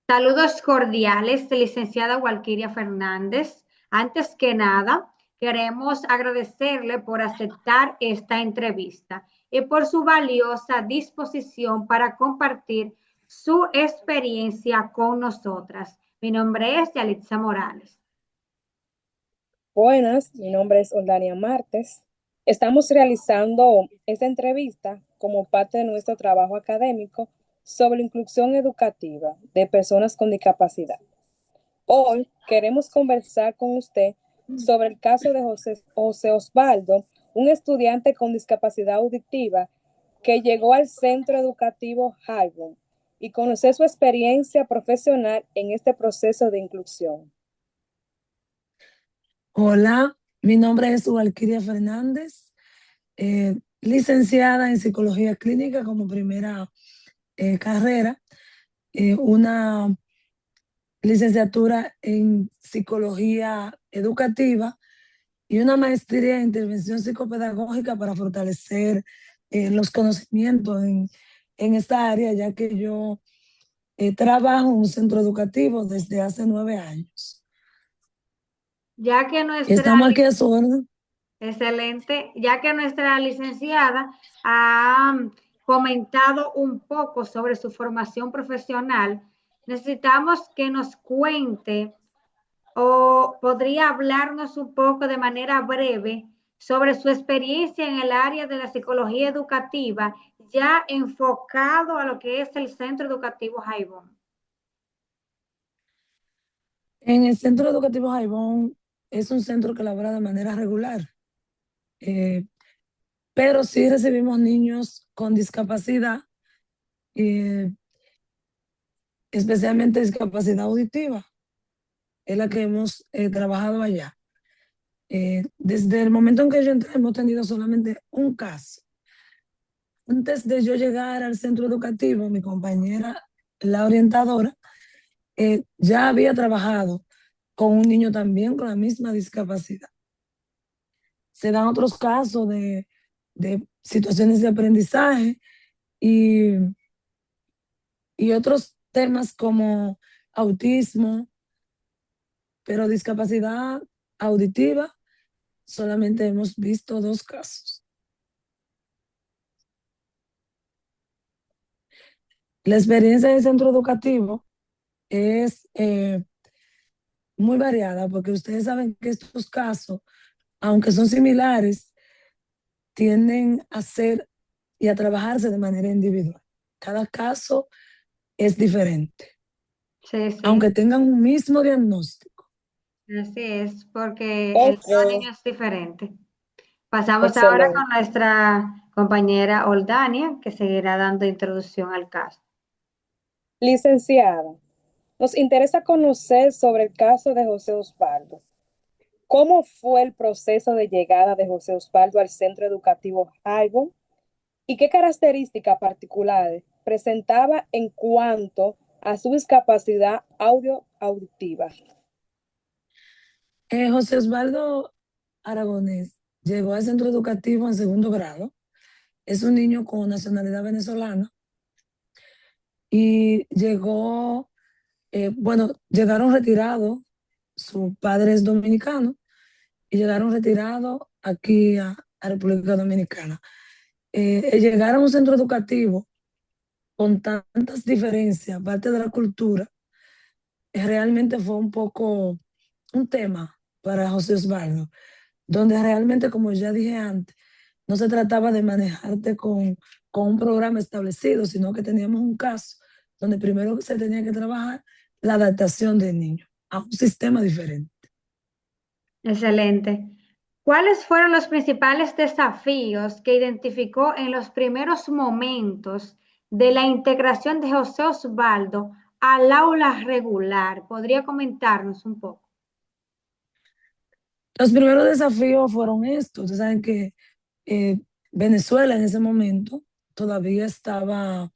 Saludos cordiales, licenciada Walquiria Fernández. Antes que nada, queremos agradecerle por aceptar esta entrevista y por su valiosa disposición para compartir su experiencia con nosotras. Mi nombre es Yalitza Morales. Buenas, mi nombre es Oldania Martes. Estamos realizando esta entrevista como parte de nuestro trabajo académico sobre la inclusión educativa de personas con discapacidad. Hoy queremos conversar con usted sobre el caso de José Osvaldo, un estudiante con discapacidad auditiva que llegó al centro educativo Highborn y conocer su experiencia profesional en este proceso de inclusión. Hola, mi nombre es Walquiria Fernández, licenciada en psicología clínica como primera carrera, una licenciatura en psicología educativa y una maestría en intervención psicopedagógica para fortalecer los conocimientos en esta área, ya que yo trabajo en un centro educativo desde hace 9 años. Ya que nuestra Estamos aquí a su orden. Excelente, ya que nuestra licenciada ha comentado un poco sobre su formación profesional, necesitamos que nos cuente o podría hablarnos un poco de manera breve sobre su experiencia en el área de la psicología educativa, ya enfocado a lo que es el Centro Educativo Jaibón. En el Centro Educativo Jaibón es un centro que labora de manera regular, eh, pero sí recibimos niños con discapacidad, eh, especialmente discapacidad auditiva, es la que hemos trabajado allá. Desde el momento en que yo entré hemos tenido solamente un caso. Antes de yo llegar al centro educativo, mi compañera, la orientadora, ya había trabajado con un niño también con la misma discapacidad. Se dan otros casos de situaciones de aprendizaje y, y otros temas como autismo, pero discapacidad auditiva, solamente hemos visto 2 casos. La experiencia del centro educativo es muy variada porque ustedes saben que estos casos, aunque son similares, tienden a ser y a trabajarse de manera individual. Cada caso es diferente, Sí, sí, aunque tengan un mismo diagnóstico. así es, porque el Ok, cada niño es diferente. Pasamos ahora con excelente. nuestra compañera Oldania, que seguirá dando introducción al caso. Licenciada, nos interesa conocer sobre el caso de José Osvaldo. ¿Cómo fue el proceso de llegada de José Osvaldo al centro educativo Highborn y qué características particulares presentaba en cuanto a su discapacidad auditiva? José Osvaldo Aragonés llegó al centro educativo en segundo grado. Es un niño con nacionalidad venezolana y llegó, bueno, llegaron retirados, su padre es dominicano y llegaron retirados aquí a República Dominicana. Llegar a un centro educativo con tantas diferencias, aparte de la cultura, realmente fue un poco un tema para José Osvaldo, donde realmente, como ya dije antes, no se trataba de manejarte con un programa establecido, sino que teníamos un caso donde primero se tenía que trabajar la adaptación del niño a un sistema diferente. Excelente. ¿Cuáles fueron los principales desafíos que identificó en los primeros momentos de la integración de José Osvaldo al aula regular? ¿Podría comentarnos un poco? Los primeros desafíos fueron estos. Ustedes saben que eh, Venezuela en ese momento todavía estaba,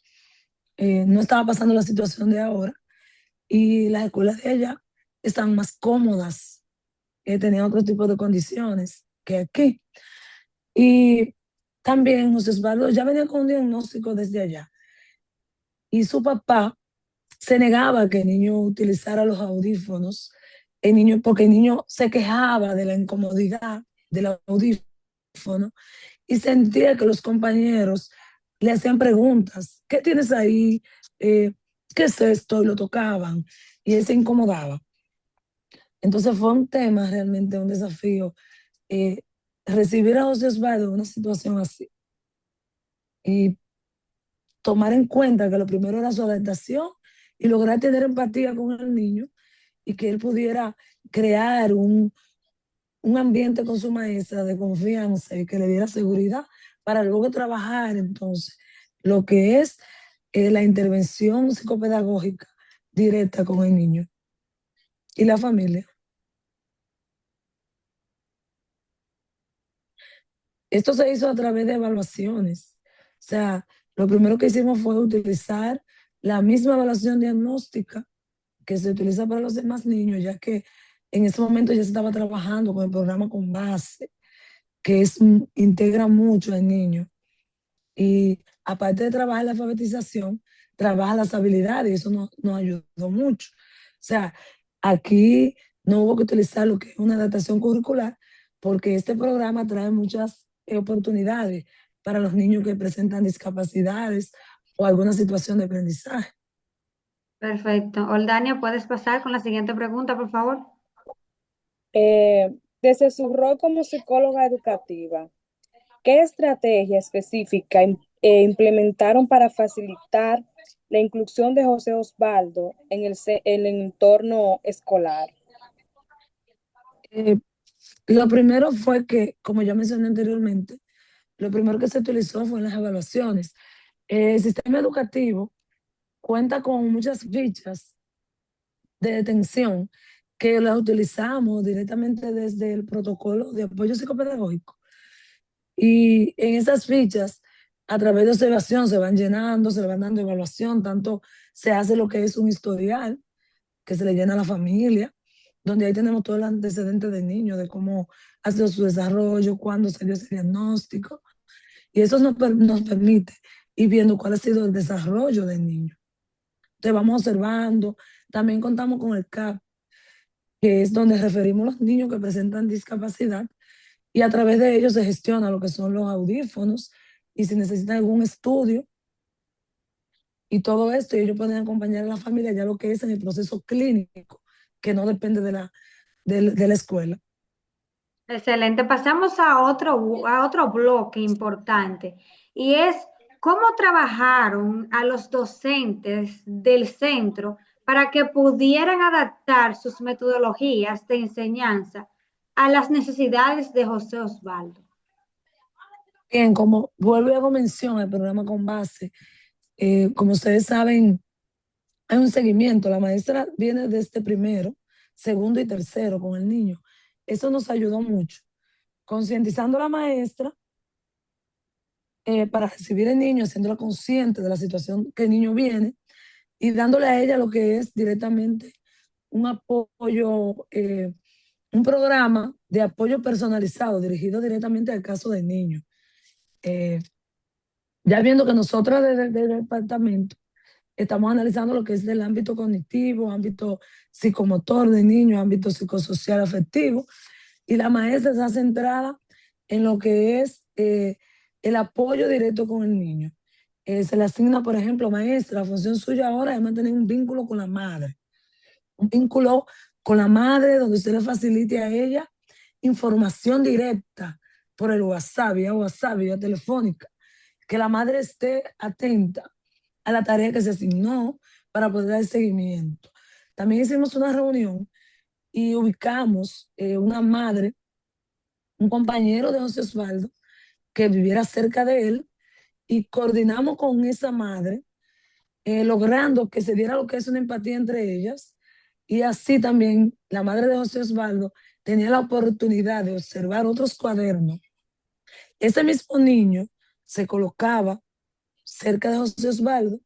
no estaba pasando la situación de ahora y las escuelas de allá estaban más cómodas, tenían otro tipo de condiciones que aquí. Y también José Osvaldo ya venía con un diagnóstico desde allá y su papá se negaba a que el niño utilizara los audífonos, el niño, porque el niño se quejaba de la incomodidad del audífono y sentía que los compañeros le hacían preguntas: ¿qué tienes ahí? Eh, ¿Qué es esto? Y lo tocaban y él se incomodaba. Entonces fue un tema, realmente un desafío, eh, recibir a José Osvaldo en una situación así y tomar en cuenta que lo primero era su adaptación y lograr tener empatía con el niño y que él pudiera crear un ambiente con su maestra de confianza y que le diera seguridad para luego trabajar entonces lo que es la intervención psicopedagógica directa con el niño y la familia. Esto se hizo a través de evaluaciones. O sea, lo primero que hicimos fue utilizar la misma evaluación diagnóstica que se utiliza para los demás niños, ya que en ese momento ya se estaba trabajando con el programa Con Base, que integra mucho al niño. Y aparte de trabajar la alfabetización, trabaja las habilidades y eso nos ayudó mucho. O sea, aquí no hubo que utilizar lo que es una adaptación curricular porque este programa trae muchas oportunidades para los niños que presentan discapacidades o alguna situación de aprendizaje. Perfecto. Oldania, ¿puedes pasar con la siguiente pregunta, por favor? Desde su rol como psicóloga educativa, ¿qué estrategia específica implementaron para facilitar la inclusión de José Osvaldo en el entorno escolar? Eh, lo primero fue que, como ya mencioné anteriormente, lo primero que se utilizó fue en las evaluaciones. El sistema educativo cuenta con muchas fichas de detención que las utilizamos directamente desde el protocolo de apoyo psicopedagógico. Y en esas fichas, a través de observación, se van llenando, se le van dando evaluación, tanto se hace lo que es un historial que se le llena a la familia, donde ahí tenemos todo el antecedente del niño, de cómo ha sido su desarrollo, cuándo se dio ese diagnóstico. Y eso nos permite ir viendo cuál ha sido el desarrollo del niño. Entonces vamos observando. También contamos con el CAP, que es donde referimos los niños que presentan discapacidad y a través de ellos se gestiona lo que son los audífonos y si necesitan algún estudio y todo esto, y ellos pueden acompañar a la familia ya lo que es en el proceso clínico, que no depende de la escuela. Excelente. Pasamos a otro bloque importante y es cómo trabajaron a los docentes del centro para que pudieran adaptar sus metodologías de enseñanza a las necesidades de José Osvaldo. Bien, como vuelvo y hago mención al programa Con Base, como ustedes saben, hay un seguimiento. La maestra viene desde primero, segundo y tercero con el niño. Eso nos ayudó mucho, concientizando a la maestra para recibir al niño, haciéndola consciente de la situación que el niño viene y dándole a ella lo que es directamente un apoyo, un programa de apoyo personalizado dirigido directamente al caso del niño. Eh, ya viendo que nosotros desde el departamento estamos analizando lo que es del ámbito cognitivo, ámbito psicomotor del niño, ámbito psicosocial afectivo, y la maestra está centrada en lo que es el apoyo directo con el niño. Se le asigna, por ejemplo, maestra, la función suya ahora es mantener un vínculo con la madre, un vínculo con la madre donde usted le facilite a ella información directa por el WhatsApp, vía telefónica, que la madre esté atenta a la tarea que se asignó para poder dar seguimiento. También hicimos una reunión y ubicamos una madre, un compañero de José Osvaldo, que viviera cerca de él y coordinamos con esa madre, logrando que se diera lo que es una empatía entre ellas y así también la madre de José Osvaldo tenía la oportunidad de observar otros cuadernos. Ese mismo niño se colocaba cerca de José Osvaldo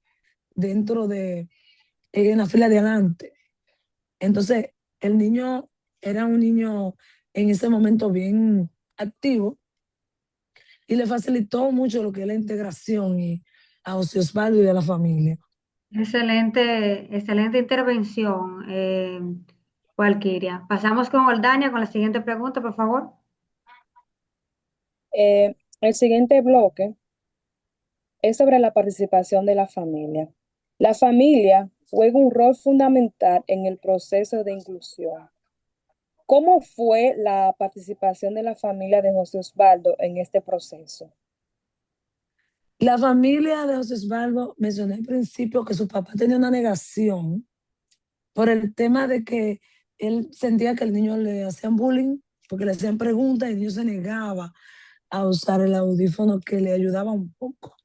dentro en la fila de adelante. Entonces, el niño era un niño en ese momento bien activo y le facilitó mucho lo que es la integración a José Osvaldo y a la familia. Excelente intervención, Walkiria. Pasamos con Oldania con la siguiente pregunta, por favor. El siguiente bloque es sobre la participación de la familia. La familia juega un rol fundamental en el proceso de inclusión. ¿Cómo fue la participación de la familia de José Osvaldo en este proceso? La familia de José Osvaldo, mencioné al principio que su papá tenía una negación por el tema de que él sentía que el niño le hacían bullying, porque le hacían preguntas y el niño se negaba a usar el audífono que le ayudaba un poco.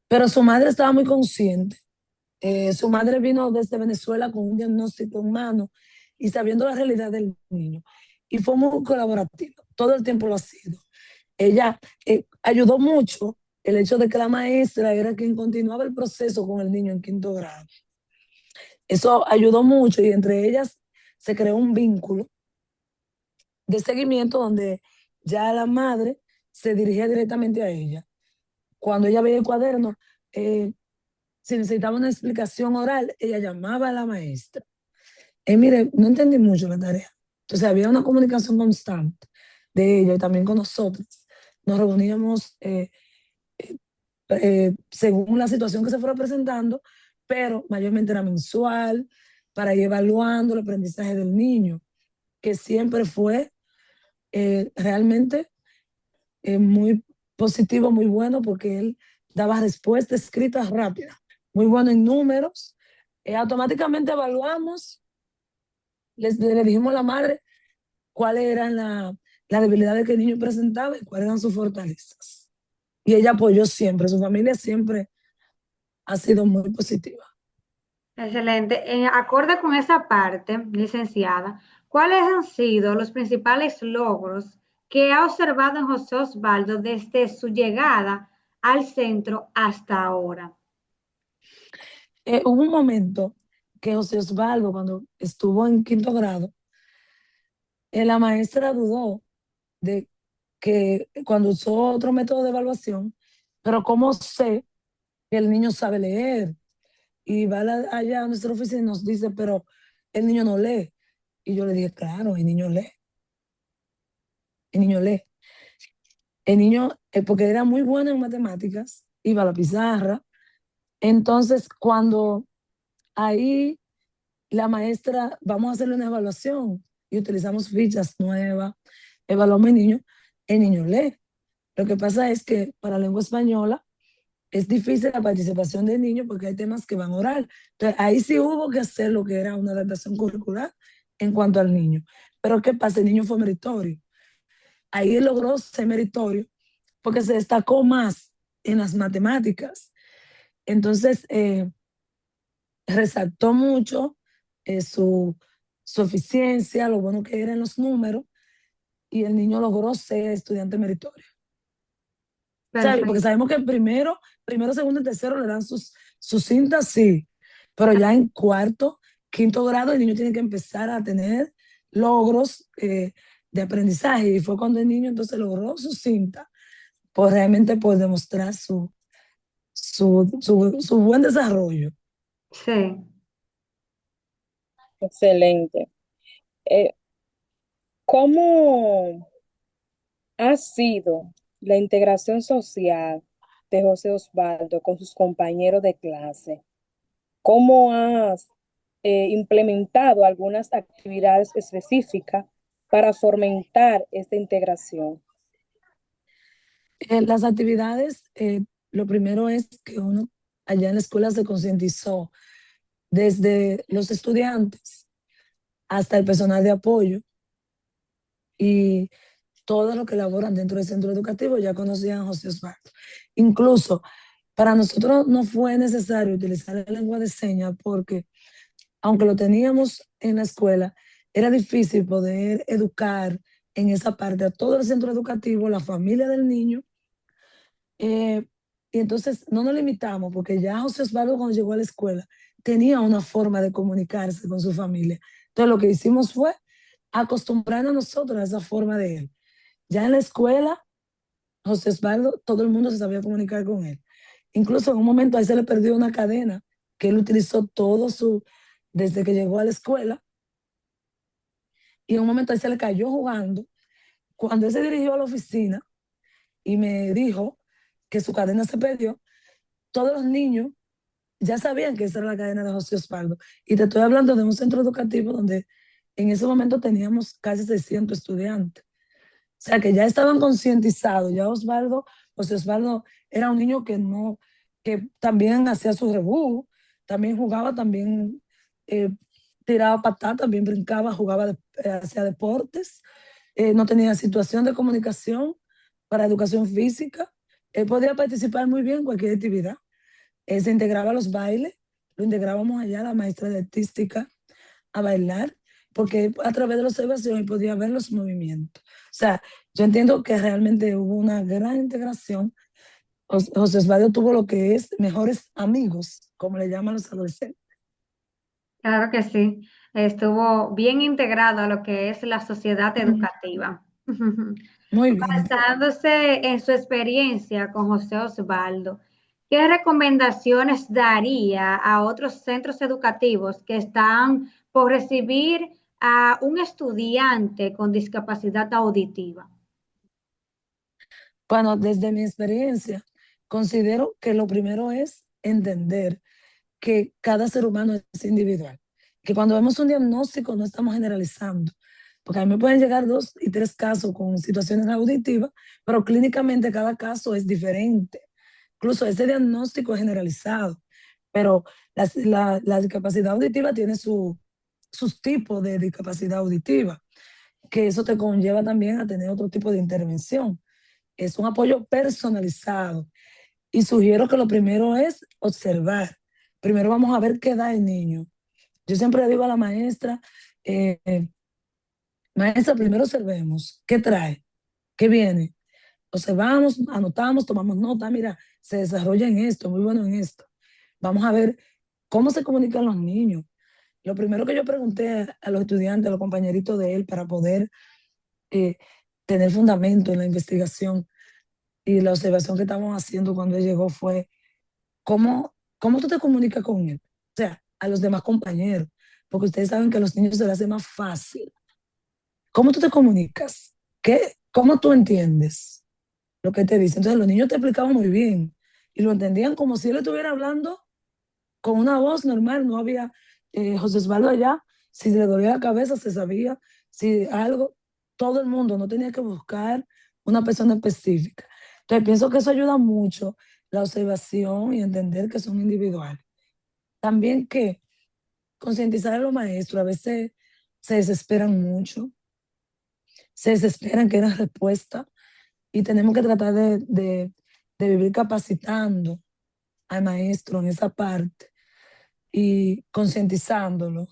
Pero su madre estaba muy consciente. Su madre vino desde Venezuela con un diagnóstico en mano y sabiendo la realidad del niño. Y fue muy colaborativa, todo el tiempo lo ha sido. Ella ayudó mucho el hecho de que la maestra era quien continuaba el proceso con el niño en quinto grado. Eso ayudó mucho y entre ellas se creó un vínculo de seguimiento donde ya la madre se dirigía directamente a ella. Cuando ella veía el cuaderno, si necesitaba una explicación oral, ella llamaba a la maestra. Mire, no entendí mucho la tarea. Entonces había una comunicación constante de ella y también con nosotros. Nos reuníamos según la situación que se fuera presentando, pero mayormente era mensual para ir evaluando el aprendizaje del niño, que siempre fue realmente muy positivo, muy bueno, porque él daba respuestas escritas rápidas, muy bueno en números. Automáticamente evaluamos, le dijimos a la madre cuáles eran las debilidades que el niño presentaba y cuáles eran sus fortalezas. Y ella apoyó siempre, su familia siempre ha sido muy positiva. Excelente. En acorde con esa parte, licenciada, ¿cuáles han sido los principales logros que ha observado en José Osvaldo desde su llegada al centro hasta ahora? Hubo un momento que José Osvaldo, cuando estuvo en quinto grado, la maestra dudó de que cuando usó otro método de evaluación, pero ¿cómo sé que el niño sabe leer? Y va allá a nuestra oficina y nos dice, pero el niño no lee. Y yo le dije, claro, el niño lee, el niño lee. El niño, porque era muy bueno en matemáticas, iba a la pizarra. Entonces, cuando ahí la maestra, vamos a hacerle una evaluación y utilizamos fichas nuevas, evaluamos el niño lee. Lo que pasa es que para lengua española es difícil la participación del niño porque hay temas que van oral. Entonces, ahí sí hubo que hacer lo que era una adaptación curricular en cuanto al niño. Pero ¿qué pasa? El niño fue meritorio. Ahí él logró ser meritorio porque se destacó más en las matemáticas. Entonces, resaltó mucho su eficiencia, lo bueno que era en los números, y el niño logró ser estudiante meritorio. ¿Sabe? Porque Perfecto. sabemos que primero, segundo y tercero le dan sus cintas, sí, pero ya en cuarto, quinto grado, el niño tiene que empezar a tener logros de aprendizaje, y fue cuando el niño entonces logró su cinta, pues realmente por demostrar su buen desarrollo. Sí. Excelente. Eh, ¿Cómo ha sido la integración social de José Osvaldo con sus compañeros de clase? ¿Cómo has implementado algunas actividades específicas para fomentar esta integración? Las actividades, lo primero es que uno allá en la escuela se concientizó desde los estudiantes hasta el personal de apoyo y todos los que laboran dentro del centro educativo ya conocían a José Osvaldo. Incluso para nosotros no fue necesario utilizar la lengua de señas porque aunque lo teníamos en la escuela, era difícil poder educar en esa parte a todo el centro educativo, la familia del niño. Y entonces no nos limitamos porque ya José Osvaldo cuando llegó a la escuela tenía una forma de comunicarse con su familia. Entonces lo que hicimos fue acostumbrarnos a nosotros a esa forma de él. Ya en la escuela, José Osvaldo, todo el mundo se sabía comunicar con él. Incluso en un momento a él se le perdió una cadena que él utilizó desde que llegó a la escuela, y en un momento a él se le cayó jugando. Cuando él se dirigió a la oficina y me dijo que su cadena se perdió, todos los niños ya sabían que esa era la cadena de José Osvaldo. Y te estoy hablando de un centro educativo donde en ese momento teníamos casi 600 estudiantes. O sea, que ya estaban concientizados. Ya José Osvaldo era un niño que también hacía su rebú, también jugaba, también eh, tiraba patada, también brincaba, hacía deportes. No tenía situación de comunicación para educación física. Él podía participar muy bien en cualquier actividad. Se integraba a los bailes, lo integrábamos allá, la maestra de artística, a bailar, porque a través de la observación él podía ver los movimientos. O sea, yo entiendo que realmente hubo una gran integración. José Osvaldo tuvo lo que es mejores amigos, como le llaman los adolescentes. Claro que sí, estuvo bien integrado a lo que es la sociedad educativa. Muy bien. Basándose en su experiencia con José Osvaldo, ¿qué recomendaciones daría a otros centros educativos que están por recibir a un estudiante con discapacidad auditiva? Bueno, desde mi experiencia, considero que lo primero es entender que cada ser humano es individual, que cuando vemos un diagnóstico no estamos generalizando, porque a mí me pueden llegar 2 y 3 casos con situaciones auditivas, pero clínicamente cada caso es diferente. Incluso ese diagnóstico es generalizado, pero la discapacidad auditiva tiene sus tipos de discapacidad auditiva, que eso te conlleva también a tener otro tipo de intervención. Es un apoyo personalizado. Y sugiero que lo primero es observar. Primero vamos a ver qué da el niño. Yo siempre le digo a la maestra, eh, maestra, primero observemos qué trae, qué viene. Observamos, anotamos, tomamos nota, mira, se desarrolla en esto, muy bueno en esto. Vamos a ver cómo se comunican los niños. Lo primero que yo pregunté a los estudiantes, a los compañeritos de él, para poder eh, tener fundamento en la investigación y la observación que estábamos haciendo cuando él llegó fue, ¿cómo tú te comunicas con él? O sea, a los demás compañeros, porque ustedes saben que a los niños se les hace más fácil. ¿Cómo tú te comunicas? ¿Cómo tú entiendes lo que te dice? Entonces los niños te explicaban muy bien y lo entendían como si él estuviera hablando con una voz normal. No había José Osvaldo allá, si le dolía la cabeza se sabía, si algo, todo el mundo, no tenía que buscar una persona específica. Entonces pienso que eso ayuda mucho, la observación y entender que son individuales. También que concientizar a los maestros, a veces se desesperan mucho, se desesperan que den respuesta, y tenemos que tratar de vivir capacitando al maestro en esa parte y concientizándolo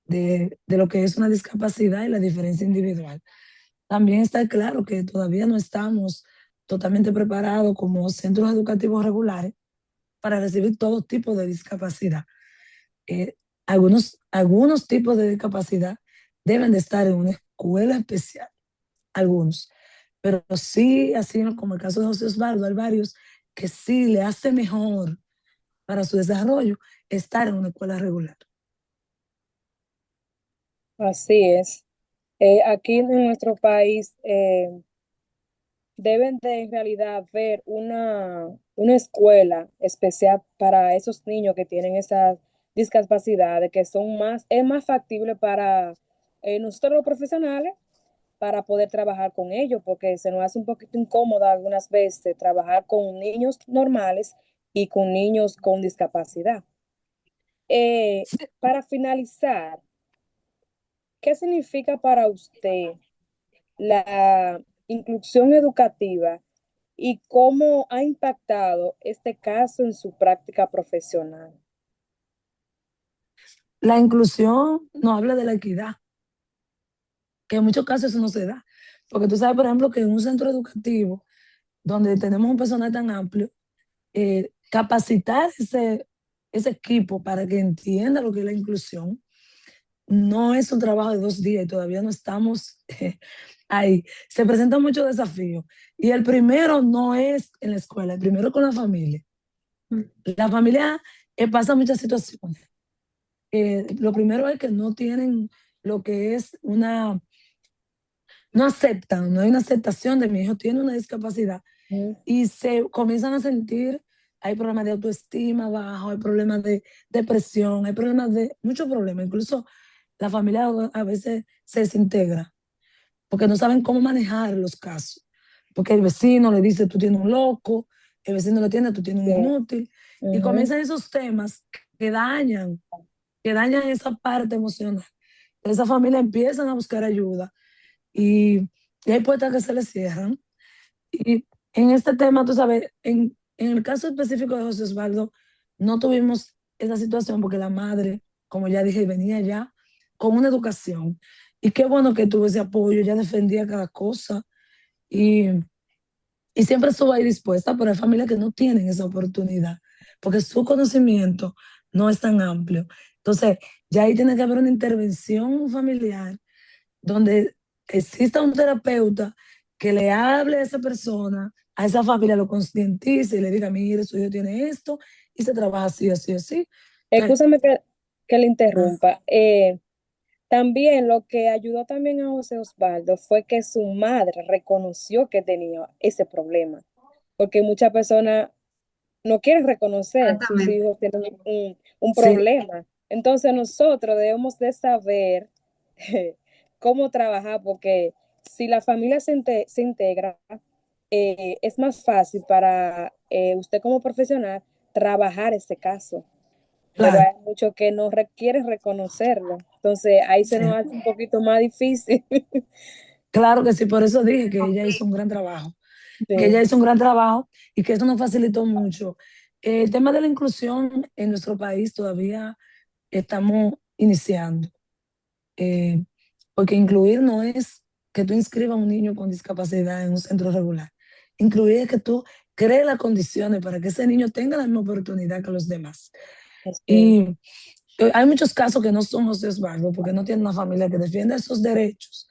de lo que es una discapacidad y la diferencia individual. También está claro que todavía no estamos totalmente preparados como centros educativos regulares para recibir todo tipo de discapacidad. Eh, algunos tipos de discapacidad deben de estar en una escuela especial, algunos, pero sí, así como el caso de José Osvaldo, hay varios que sí le hace mejor para su desarrollo estar en una escuela regular. Así es. Aquí en nuestro país deben de en realidad ver una escuela especial para esos niños que tienen esas discapacidades, que son es más factible para nosotros los profesionales para poder trabajar con ellos, porque se nos hace un poquito incómodo algunas veces trabajar con niños normales y con niños con discapacidad. Para finalizar, ¿qué significa para usted la inclusión educativa y cómo ha impactado este caso en su práctica profesional? La inclusión nos habla de la equidad, que en muchos casos eso no se da. Porque tú sabes, por ejemplo, que en un centro educativo donde tenemos un personal tan amplio, capacitar ese equipo para que entienda lo que es la inclusión no es un trabajo de 2 días y todavía no estamos ahí. Se presentan muchos desafíos y el primero no es en la escuela, el primero con la familia. La familia pasa muchas situaciones. Lo primero es que no tienen lo que es no aceptan, no hay una aceptación de mi hijo tiene una discapacidad Ujú. y se comienzan a sentir, hay problemas de autoestima bajo, hay problemas de depresión, hay problemas de, muchos problemas, incluso la familia a veces se desintegra porque no saben cómo manejar los casos, porque el vecino le dice tú tienes un loco, el vecino le tiene tú tienes un Sí. inútil, y Ujú. comienzan esos temas que dañan, que dañan esa parte emocional. Esa familia empiezan a buscar ayuda y, y hay puertas que se les cierran. Y en este tema, tú sabes, en el caso específico de José Osvaldo, no tuvimos esa situación porque la madre, como ya dije, venía ya con una educación. Y qué bueno que tuvo ese apoyo, ella defendía cada cosa y, y siempre estuvo ahí dispuesta, pero hay familias que no tienen esa oportunidad porque su conocimiento no es tan amplio. Entonces, ya ahí tiene que haber una intervención familiar donde exista un terapeuta que le hable a esa persona, a esa familia, lo concientice y le diga, mire, su hijo tiene esto y se trabaja así, así, así. Entonces, Escúchame que le ah, interrumpa. También lo que ayudó también a José Osvaldo fue que su madre reconoció que tenía ese problema, porque muchas personas no quieren reconocer sus Exactamente. hijos tienen un sí, problema. Entonces nosotros debemos de saber cómo trabajar, porque si la familia se integra, es más fácil para usted como profesional trabajar ese caso, pero claro, hay muchos que no quieren reconocerlo. Entonces ahí se nos sí, hace un poquito más difícil. claro que sí, por eso dije que ella hizo un gran trabajo, que ella Sí, hizo un gran trabajo y que eso nos facilitó mucho. El tema de la inclusión en nuestro país todavía estamos iniciando. eh, Porque incluir no es que tú inscribas a un niño con discapacidad en un centro regular. Incluir es que tú crees las condiciones para que ese niño tenga la misma oportunidad que los demás. sí, Y hay muchos casos que no somos de Osvaldo porque no tienen una familia que defienda esos derechos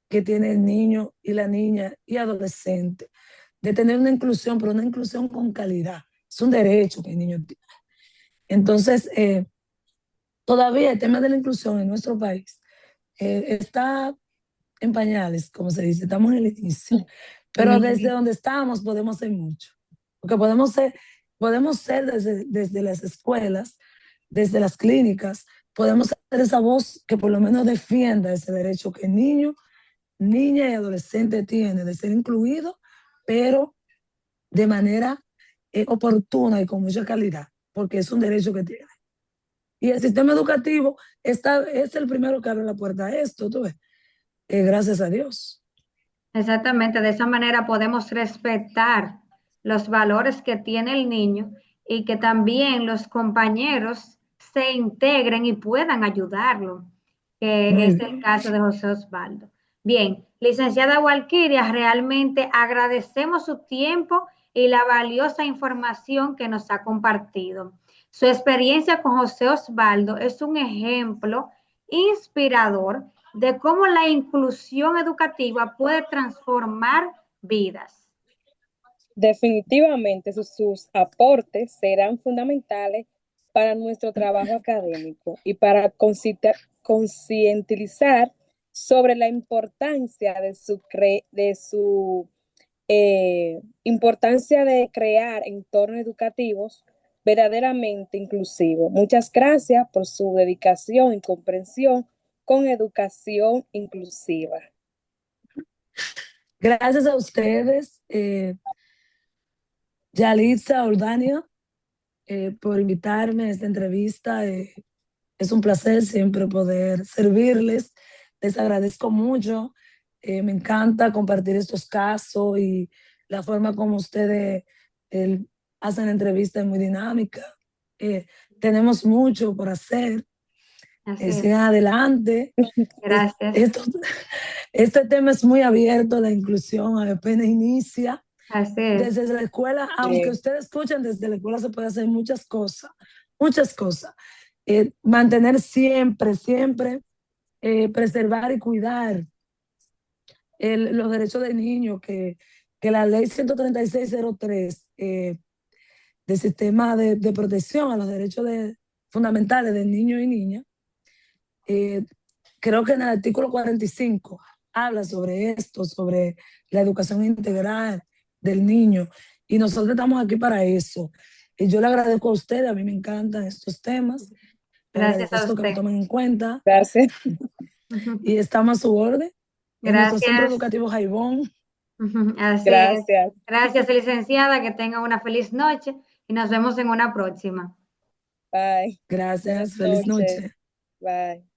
que tiene el niño y la niña y adolescente, de tener una inclusión, pero una inclusión con calidad. Es un derecho que el niño tiene. Entonces, todavía el tema de la inclusión en nuestro país está en pañales, como se dice, estamos en el inicio. Pero desde Ujú. donde estamos podemos hacer mucho. Porque podemos ser desde las escuelas, desde las clínicas, podemos ser esa voz que por lo menos defienda ese derecho que niño, niña y adolescente tiene de ser incluido, pero de manera oportuna y con mucha calidad, porque es un derecho que tiene. Y el sistema educativo es el primero que abre la puerta a esto, ¿tú ves? Gracias a Dios. Exactamente, de esa manera podemos respetar los valores que tiene el niño y que también los compañeros se integren y puedan ayudarlo, que Muy es bien. el caso de José Osvaldo. Bien, licenciada Walquiria, realmente agradecemos su tiempo y la valiosa información que nos ha compartido. Su experiencia con José Osvaldo es un ejemplo inspirador de cómo la inclusión educativa puede transformar vidas. definitivamente sus aportes serán fundamentales para nuestro trabajo académico y para concientizar sobre la importancia de su importancia de crear entornos educativos verdaderamente inclusivos. Muchas gracias por su dedicación y comprensión con educación inclusiva. Gracias a ustedes, Yalitza Ordania, por invitarme a esta entrevista. Es un placer siempre poder servirles. Les agradezco mucho. Me encanta compartir estos casos y la forma como ustedes eh, hacen la entrevista es muy dinámica. Eh, Tenemos mucho por hacer. Así es. Sigan adelante. Es- Gracias. esto- este tema es muy abierto, la inclusión apenas inicia. Así es. Desde la escuela, aunque Eh, ustedes escuchan, desde la escuela se puede hacer muchas cosas, muchas cosas. Mantener siempre, siempre, preservar y cuidar los derechos del niño, que la ley 13603 del sistema de protección a los derechos fundamentales de niños y niñas, creo que en el artículo 45 habla sobre esto, sobre la educación integral del niño, y nosotros estamos aquí para eso. Y yo le agradezco a ustedes, a mí me encantan estos temas. Gracias a Agradezco que me usted. tomen en cuenta Gracias. y estamos a su orden en nuestro Centro Gracias. Educativo Jaibón. Así es. Gracias. Gracias, licenciada, que tenga una feliz noche y nos vemos en una próxima. Bye. Gracias, Buenas feliz noches. noche. Bye.